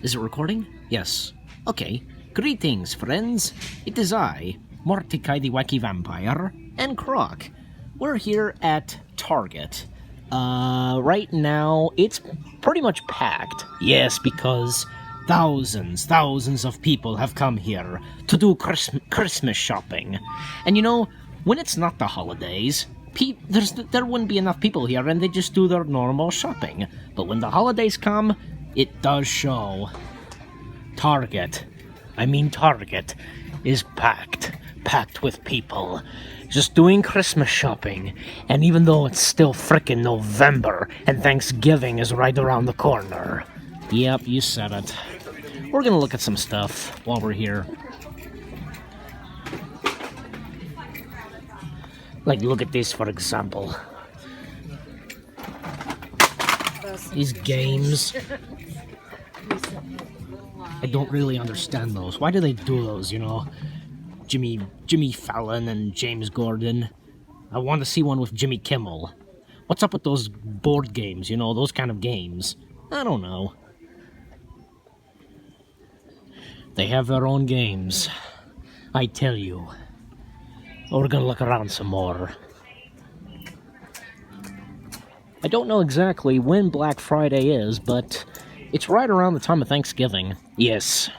Is it recording? Yes. Okay. Greetings, friends. It is I, Mordecai the Wacky Vampire, and Croc. We're here at Target. Right now, it's pretty much packed. Yes, because thousands of people have come here to do Christmas shopping. And you know, when it's not the holidays, there wouldn't be enough people here and they just do their normal shopping. But when the holidays come, it does show. Target is packed with people, just doing Christmas shopping. And even though it's still frickin' November and Thanksgiving is right around the corner. Yep, you said it. We're gonna look at some stuff while we're here. Like, look at this, for example. These games. I don't really understand those. Why do they do those, you know? Jimmy Fallon and James Gordon. I want to see one with Jimmy Kimmel. What's up with those board games, you know, those kind of games? I don't know. They have their own games. I tell you. We're gonna look around some more. I don't know exactly when Black Friday is, but it's right around the time of Thanksgiving. Yes.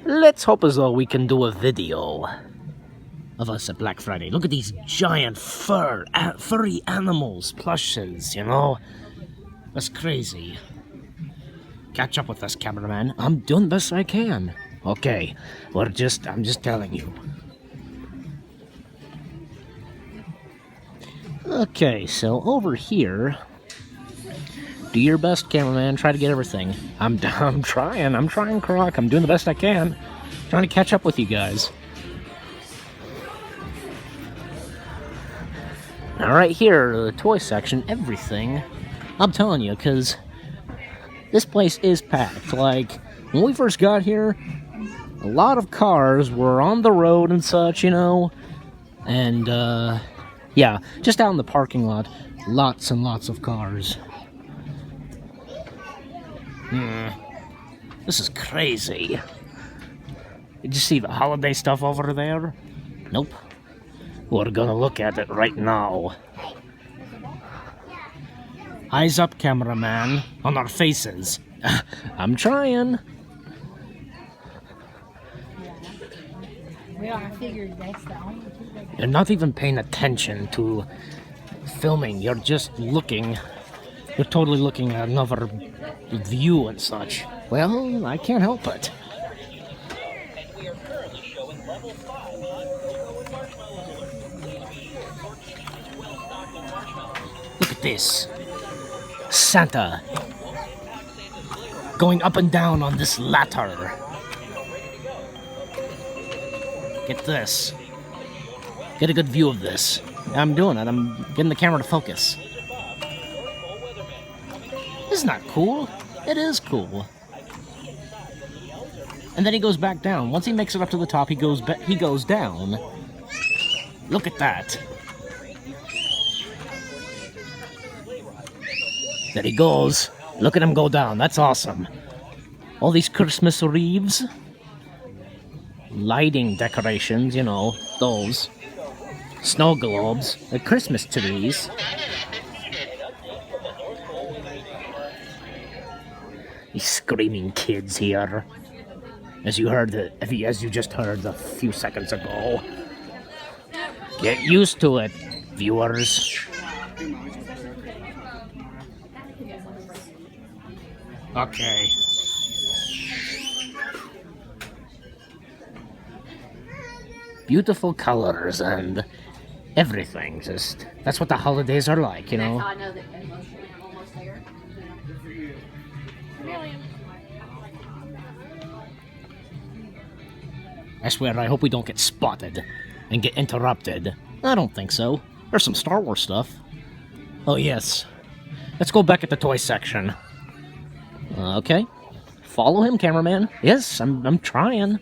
Let's hope as though we can do a video of us at Black Friday. Look at these giant furry animals, plushes, you know? That's crazy. Catch up with us, cameraman. I'm doing the best I can. Okay, I'm just telling you. Okay, so over here, do your best, cameraman. Try to get everything. I'm trying, Croc. I'm doing the best I can. Trying to catch up with you guys. Now, right here, the toy section, everything. I'm telling you, because this place is packed. Like, when we first got here, a lot of cars were on the road and such, you know. And, yeah, just out in the parking lot, lots and lots of cars. This is crazy. Did you see the holiday stuff over there? Nope. We're gonna look at it right now. Eyes up, cameraman, on our faces. I'm trying. You're not even paying attention to filming. You're just looking. You're totally looking at another view and such. Well, I can't help it. Look at this. Santa going up and down on this ladder. Get this. Get a good view of this. I'm doing it. I'm getting the camera to focus. Isn't that cool? It is cool. And then he goes back down. Once he makes it up to the top, he goes down. Look at that. There he goes. Look at him go down. That's awesome. All these Christmas wreaths. Lighting decorations, you know, those. Snow globes. The Christmas trees. These screaming kids here. As you just heard a few seconds ago. Get used to it, viewers. Okay. Beautiful colors and everything. Just that's what the holidays are like, you know. I know that almost there. I swear, I hope we don't get spotted and get interrupted. I don't think so. There's some Star Wars stuff. Oh, yes. Let's go back at the toy section. Okay. Follow him, cameraman. Yes, I'm trying.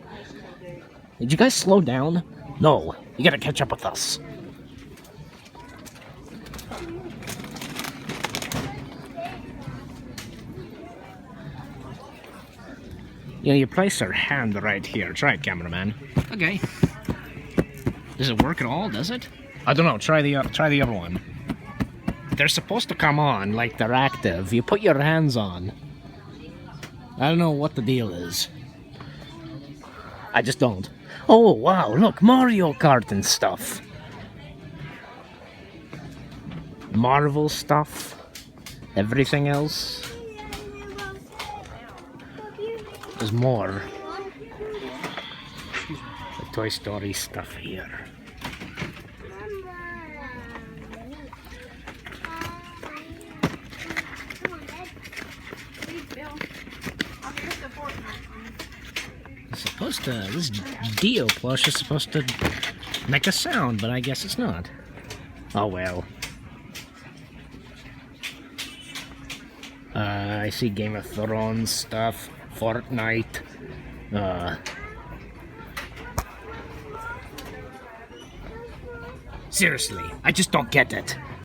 Did you guys slow down? No, you gotta catch up with us. You know, you place your hand right here. Try it, cameraman. Okay. Does it work at all? Does it? I don't know. Try the other one. They're supposed to come on like they're active. You put your hands on. I don't know what the deal is. I just don't. Oh wow! Look, Mario Kart and stuff. Marvel stuff. Everything else. There's more. The Toy Story stuff here. It's supposed to. This Dio plush is supposed to make a sound, but I guess it's not. Oh well. I see Game of Thrones stuff. Fortnite. Seriously, I just don't get it.